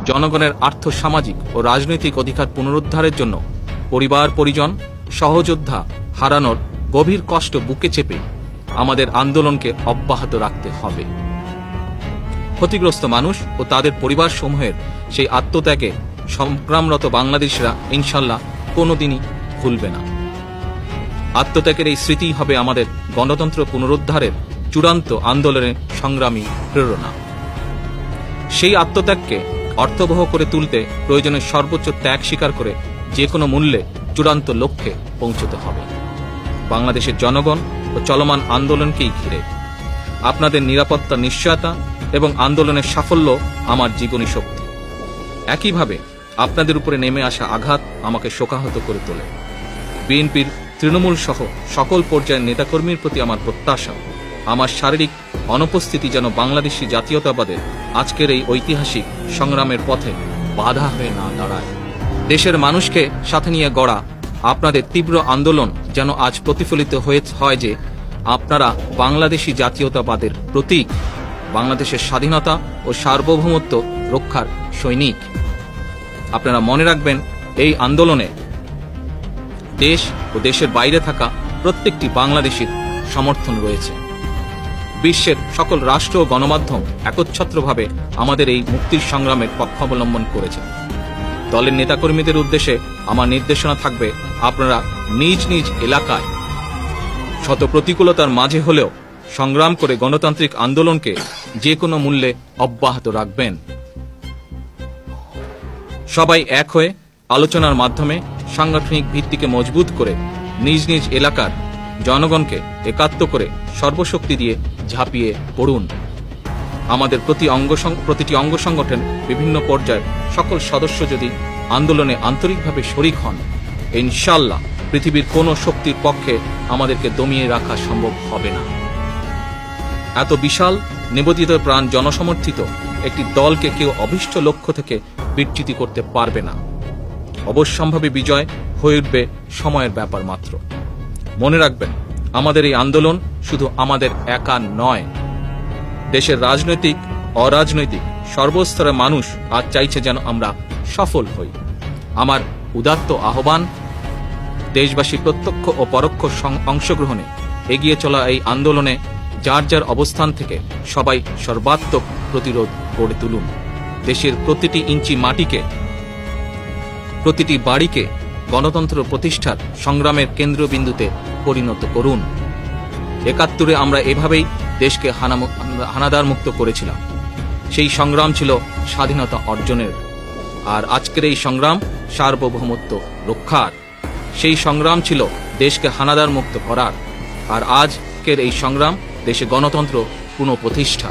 জনগণের আর্থ সামাজিক ও রাজনৈতিক অধিকার পুনরুদ্ধারের জন্য পরিবার পরিজন সহযোদ্ধা হারানোর গভীর কষ্ট বুকে চেপে আমাদের আন্দোলনকে অব্যাহত রাখতে হবে। ক্ষতিগ্রস্ত মানুষ ও তাদের পরিবার সমূহের সেই আত্মত্যাগে সংগ্রামরত বাংলাদেশিরা ইনশাল্লাহ কোনোদিনই ভুলবে না। আত্মত্যাগের এই স্মৃতি হবে আমাদের গণতন্ত্র পুনরুদ্ধারের চূড়ান্ত আন্দোলনের সংগ্রামী প্রেরণা। সেই আত্মত্যাগকে অর্থবহ করে তুলতে প্রয়োজনের সর্বোচ্চ ত্যাগ স্বীকার করে যে কোনো মূল্যে চূড়ান্ত লক্ষ্যে পৌঁছতে হবে। বাংলাদেশের জনগণ ও চলমান আন্দোলনকেই ঘিরে আপনাদের নিরাপত্তা নিশ্চয়তা এবং আন্দোলনের সাফল্য আমার জীবনী শক্তি। একইভাবে আপনাদের উপরে নেমে আসা আঘাত আমাকে শোকাহত করে তোলে। বিএনপির তৃণমূল সহ সকল পর্যায়ের নেতাকর্মীর প্রতি আমার প্রত্যাশা, আমার শারীরিক অনুপস্থিতি যেন বাংলাদেশি জাতীয়তাবাদের আজকের এই ঐতিহাসিক সংগ্রামের পথে বাধা হয়ে না দাঁড়ায়। দেশের মানুষকে সাথে নিয়ে গড়া আপনাদের তীব্র আন্দোলন যেন আজ প্রতিফলিত হয় যে আপনারা বাংলাদেশি জাতীয়তাবাদের প্রতীক, বাংলাদেশের স্বাধীনতা ও সার্বভৌমত্ব রক্ষার সৈনিক। আপনারা মনে রাখবেন, এই আন্দোলনে দেশ ও দেশের বাইরে থাকা প্রত্যেকটি বাংলাদেশির সমর্থন রয়েছে। বিশ্বের সকল রাষ্ট্র ও গণমাধ্যম একচ্ছত্রভাবে আমাদের এই মুক্তির সংগ্রামের পক্ষ অবলম্বন করেছে। দলের নেতাকর্মীদের উদ্দেশ্যে আমার নির্দেশনা থাকবে, আপনারা নিজ নিজ এলাকায় শত প্রতিকূলতার মাঝে হলেও সংগ্রাম করে গণতান্ত্রিক আন্দোলনকে যে কোনো মূল্যে অব্যাহত রাখবেন। সবাই এক হয়ে আলোচনার মাধ্যমে সাংগঠনিক ভিত্তিকে মজবুত করে নিজ নিজ এলাকার জনগণকে একাত্ম করে সর্বশক্তি দিয়ে ঝাঁপিয়ে পড়ুন। আমাদের প্রতিটি অঙ্গ সংগঠন বিভিন্ন পর্যায়ের সকল সদস্য যদি আন্দোলনে আন্তরিকভাবে শরিক হন, ইনশাআল্লাহ পৃথিবীর কোনো শক্তির পক্ষে আমাদেরকে দমিয়ে রাখা সম্ভব হবে না। এত বিশাল নিবেদিত প্রাণ জনসমর্থিত একটি দলকে কেউ অভীষ্ট লক্ষ্য থেকে বিচ্যুতি করতে পারবে না। অবশ্যম্ভাবী বিজয় হয়ে উঠবে সময়ের ব্যাপার মাত্র। মনে রাখবেন, আমাদের এই আন্দোলন শুধু আমাদের একা নয়, দেশের রাজনৈতিক অরাজনৈতিক সর্বস্তরের মানুষ আজ চাইছে যেন আমরা সফল হই। আমার উদাত্ত আহ্বান, দেশবাসী প্রত্যক্ষ ও পরোক্ষ অংশগ্রহণে এগিয়ে চলা এই আন্দোলনে যার যার অবস্থান থেকে সবাই সর্বাত্মক প্রতিরোধ গড়ে তুলুন। দেশের প্রতিটি ইঞ্চি মাটিকে, প্রতিটি বাড়িকে গণতন্ত্র প্রতিষ্ঠার সংগ্রামের কেন্দ্রবিন্দুতে পরিণত করুন। ৭১ আমরা এভাবেই দেশকে হানাদার মুক্ত করেছিলাম। সেই সংগ্রাম ছিল স্বাধীনতা অর্জনের, আর আজকের এই সংগ্রাম সার্বভৌমত্ব রক্ষার। সেই সংগ্রাম ছিল দেশকে হানাদার মুক্ত করার, আর আজকের এই সংগ্রাম দেশে গণতন্ত্র পুনঃপ্রতিষ্ঠা।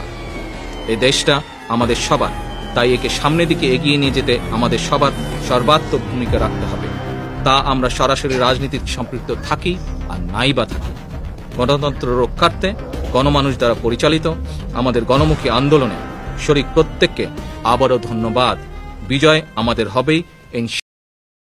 এই দেশটা আমাদের সবার, তাই একে সামনের দিকে এগিয়ে নিয়ে যেতে আমাদের সবার সর্বাত্মক ভূমিকা রাখতে হবে। তা আমরা সরাসরি রাজনীতিতে সম্পৃক্ত থাকি আর নাই বা থাকি। গণতন্ত্র রক্ষার্থে গণমানুষ দ্বারা পরিচালিত আমাদের গণমুখী আন্দোলনে শরিক প্রত্যেককে আবারও ধন্যবাদ। বিজয় আমাদের হবেই।